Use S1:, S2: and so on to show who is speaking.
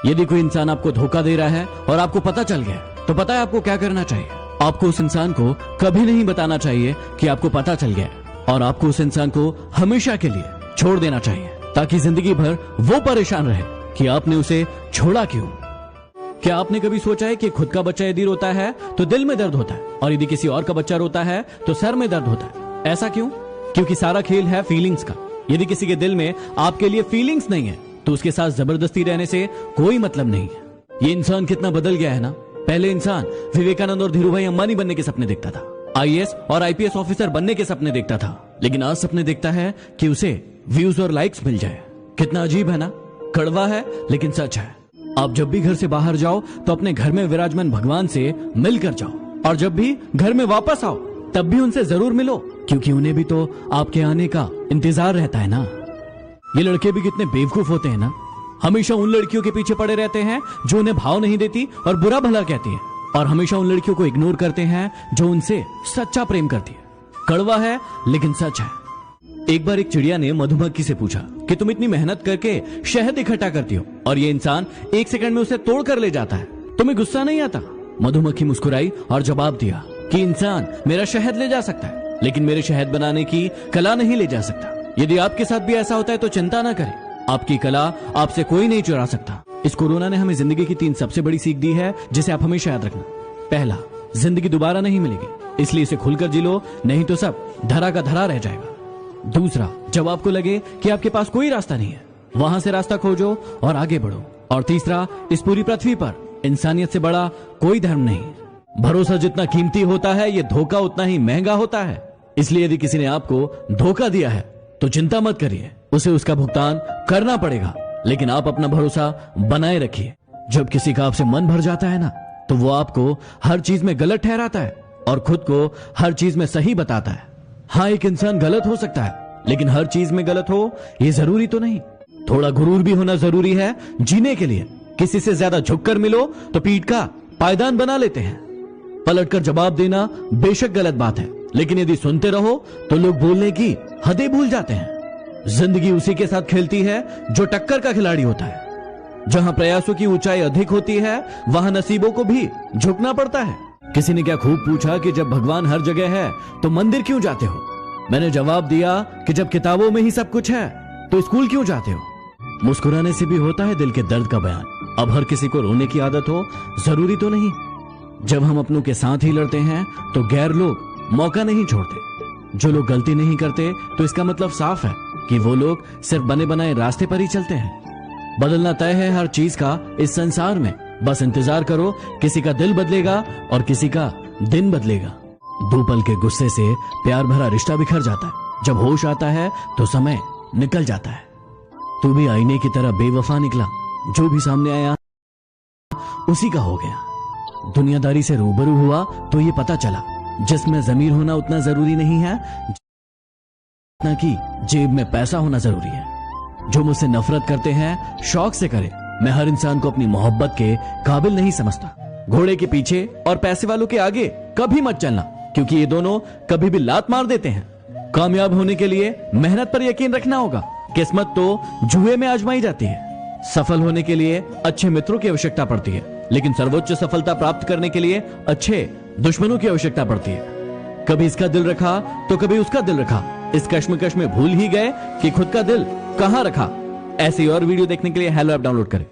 S1: यदि कोई इंसान आपको धोखा दे रहा है और आपको पता चल गया तो पता है आपको क्या करना चाहिए। आपको उस इंसान को कभी नहीं बताना चाहिए कि आपको पता चल गया, और आपको उस इंसान को हमेशा के लिए छोड़ देना चाहिए, ताकि जिंदगी भर वो परेशान रहे कि आपने उसे छोड़ा क्यों। क्या आपने कभी सोचा है कि खुद का बच्चा यदि रोता है तो दिल में दर्द होता है, और यदि किसी और का बच्चा रोता है तो सर में दर्द होता है? ऐसा क्यों? क्योंकि सारा खेल है फीलिंग्स का। यदि किसी के दिल में आपके लिए फीलिंग्स नहीं है तो उसके साथ जबरदस्ती रहने से कोई मतलब नहीं है। ये इंसान कितना बदल गया है ना। पहले इंसान विवेकानंद और धीरूभाई अंबानी बनने के सपने देखता था, आईएएस और आईपीएस ऑफिसर बनने के सपने देखता था, लेकिन आज सपने देखता है कि उसे व्यूज और लाइक्स मिल जाए। कितना अजीब है ना। कड़वा है लेकिन सच है। आप जब भी घर से बाहर जाओ तो अपने घर में विराजमान भगवान से मिलकर जाओ, और जब भी घर में वापस आओ तब भी उनसे जरूर मिलो, क्योंकि उन्हें भी तो आपके आने का इंतजार रहता है ना। ये लड़के भी कितने बेवकूफ होते हैं ना। हमेशा उन लड़कियों के पीछे पड़े रहते हैं जो उन्हें भाव नहीं देती और बुरा भला कहती है, और हमेशा उन लड़कियों को इग्नोर करते हैं जो उनसे सच्चा प्रेम करती है। कड़वा है लेकिन सच है। एक बार एक चिड़िया ने मधुमक्खी से पूछा कि तुम इतनी मेहनत करके शहद इकट्ठा करती हो और ये इंसान 1 सेकंड में उसे तोड़ कर ले जाता है, तुम्हें गुस्सा नहीं आता? मधुमक्खी मुस्कुराई और जवाब दिया कि इंसान मेरा शहद ले जा सकता है, लेकिन मेरे शहद बनाने की कला नहीं ले जा सकता। यदि आपके साथ भी ऐसा होता है तो चिंता ना करें, आपकी कला आपसे कोई नहीं चुरा सकता। इस कोरोना ने हमें जिंदगी की 3 सबसे बड़ी सीख दी है, जिसे आप हमेशा याद रखना। पहला, जिंदगी दोबारा नहीं मिलेगी, इसलिए इसे खुलकर जी लो, नहीं तो सब धरा का धरा रह जाएगा। दूसरा, जब आपको लगे कि आपके पास कोई रास्ता नहीं है, वहां से रास्ता खोजो और आगे बढ़ो। और तीसरा, इस पूरी पृथ्वी पर इंसानियत से बड़ा कोई धर्म नहीं। भरोसा जितना कीमती होता है, ये धोखा उतना ही महंगा होता है। इसलिए यदि किसी ने आपको धोखा दिया है तो चिंता मत करिए, उसे उसका भुगतान करना पड़ेगा, लेकिन आप अपना भरोसा बनाए रखिए। जब किसी का आपसे मन भर जाता है ना, तो वो आपको हर चीज में गलत ठहराता है और खुद को हर चीज में सही बताता है। हाँ, एक इंसान गलत हो सकता है, लेकिन हर चीज में गलत हो ये जरूरी तो नहीं। थोड़ा गुरूर भी होना जरूरी है जीने के लिए। किसी से ज्यादा झुककर मिलो तो पीठ का पायदान बना लेते हैं। पलटकर जवाब देना बेशक गलत बात है, लेकिन यदि सुनते रहो तो लोग बोलने की हदें भूल जाते हैं। जिंदगी उसी के साथ खेलती है जो टक्कर का खिलाड़ी होता है। जहां प्रयासों की ऊंचाई अधिक होती है, वहां नसीबों को भी झुकना पड़ता है। किसी ने क्या खूब पूछा कि जब भगवान हर जगह है तो मंदिर क्यों जाते हो? मैंने जवाब दिया कि जब किताबों में ही सब कुछ है तो स्कूल क्यों जाते हो? मुस्कुराने से भी होता है दिल के दर्द का बयान। अब हर किसी को रोने की आदत हो जरूरी तो नहीं। जब हम अपनों के साथ ही लड़ते हैं तो गैर लोग मौका नहीं छोड़ते। जो लोग गलती नहीं करते तो इसका मतलब साफ है कि वो लोग सिर्फ बने बनाए रास्ते पर ही चलते हैं। बदलना तय है हर चीज का इस संसार में। बस इंतजार करो, किसी का दिल बदलेगा और किसी का दिन बदलेगा। 2 पल के गुस्से से प्यार भरा रिश्ता बिखर जाता है। जब होश आता है तो समय निकल जाता है। तू भी आईने की तरह बेवफा निकला, जो भी सामने आया उसी का हो गया। दुनियादारी से रूबरू हुआ तो ये पता चला, जिसमें जमीर होना उतना जरूरी नहीं है जितना कि जेब में पैसा होना जरूरी है। जो मुझसे नफरत करते हैं शौक से करे। मैं हर इंसान को अपनी मोहब्बत के काबिल नहीं समझता। घोड़े के पीछे और पैसे वालों के आगे कभी मत चलना, क्योंकि ये दोनों कभी भी लात मार देते हैं। कामयाब होने के लिए मेहनत पर यकीन रखना होगा। किस्मत तो जुए में आजमाई जाती है। सफल होने के लिए अच्छे मित्रों की आवश्यकता पड़ती है, लेकिन सर्वोच्च सफलता प्राप्त करने के लिए अच्छे दुश्मनों की आवश्यकता पड़ती है। कभी इसका दिल रखा तो कभी उसका दिल रखा। इस कश्मकश में भूल ही गए कि खुद का दिल कहां रखा। ऐसी और वीडियो देखने के लिए हेलो ऐप डाउनलोड करें।